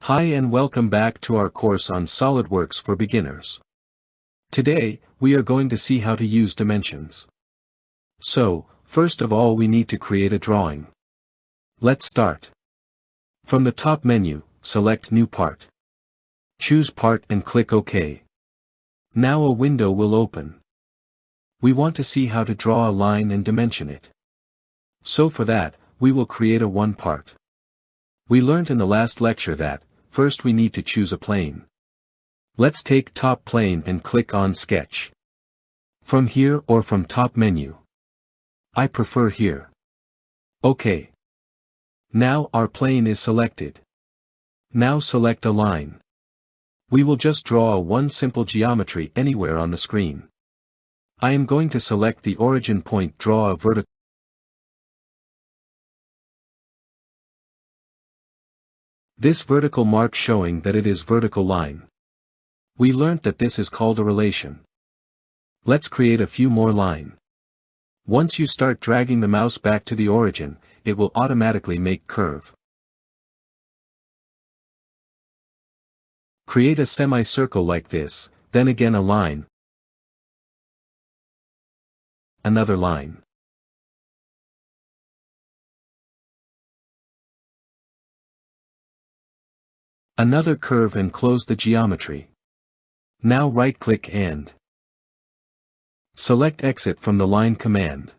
Hi and welcome back to our course on SolidWorks for beginners. Today, we are going to see how to use dimensions. So, first of all we need to create a drawing. Let's start. From the top menu, select New Part. Choose Part and click OK. Now a window will open. We want to see how to draw a line and dimension it. So for that, we will create a one part. We learned in the last lecture that, first we need to choose a plane. Let's take top plane and click on Sketch. From here or from top menu. I prefer here. OK. Now our plane is selected. Now select a line. We will just draw one simple geometry anywhere on the screen. I am going to select the origin point, draw a vertical. This vertical mark showing that it is vertical line. We learnt that this is called a relation. Let's create a few more line. Once you start dragging the mouse back to the origin, it will automatically make curve. Create a semicircle like this, then again a line. Another line. Another curve and close the geometry. Now right-click and select Exit from the Line command.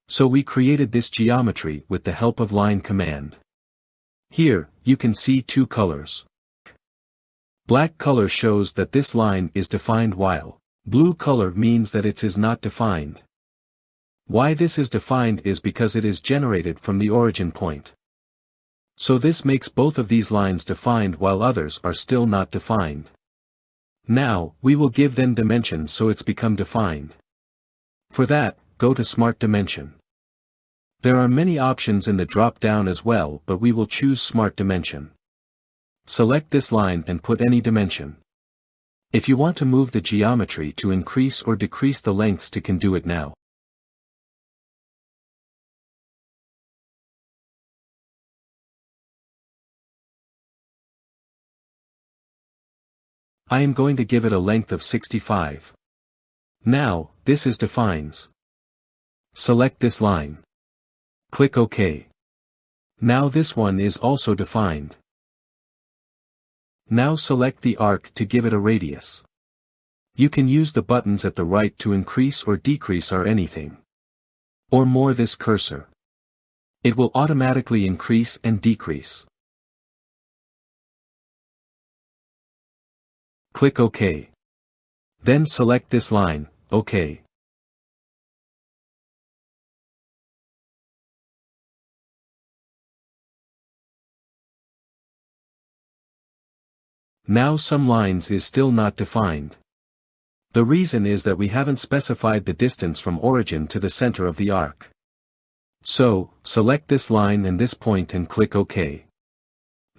So we created this geometry with the help of Line command. Here, you can see two colors. Black color shows that this line is defined while blue color means that it is not defined. Why this is defined is because it is generated from the origin point. So this makes both of these lines defined while others are still not defined. Now, we will give them dimensions so it's become defined. For that, go to Smart Dimension. There are many options in the drop-down as well, but we will choose Smart Dimension. Select this line and put any dimension. If you want to move the geometry to increase or decrease the lengths to can do it now. I am going to give it a length of 65. Now, this is defines. Select this line. Click OK. Now this one is also defined. Now select the arc to give it a radius. You can use the buttons at the right to increase or decrease or anything. Or more this cursor. It will automatically increase and decrease. Click OK. Then select this line, OK. Now some lines is still not defined. The reason is that we haven't specified the distance from origin to the center of the arc. So, select this line and this point and click OK.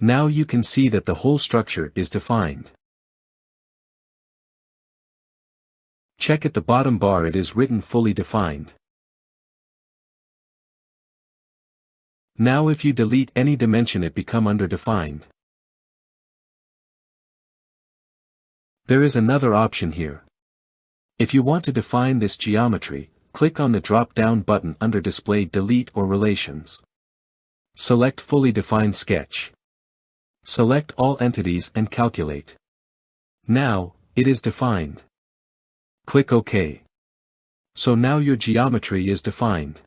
Now you can see that the whole structure is defined. Check at the bottom bar, it is written fully defined. Now if you delete any dimension it become underdefined. There is another option here. If you want to define this geometry, click on the drop-down button under Display, Delete or Relations. Select Fully Defined Sketch. Select all entities and calculate. Now, it is defined. Click OK. So now your geometry is defined.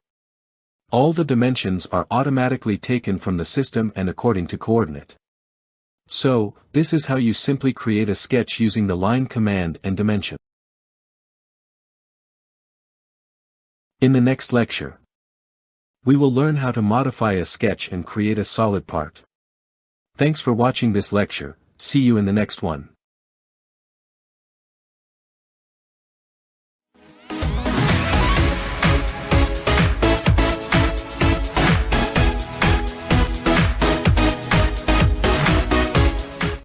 All the dimensions are automatically taken from the system and according to coordinate. So, this is how you simply create a sketch using the line command and dimension. In the next lecture, we will learn how to modify a sketch and create a solid part. Thanks for watching this lecture, see you in the next one.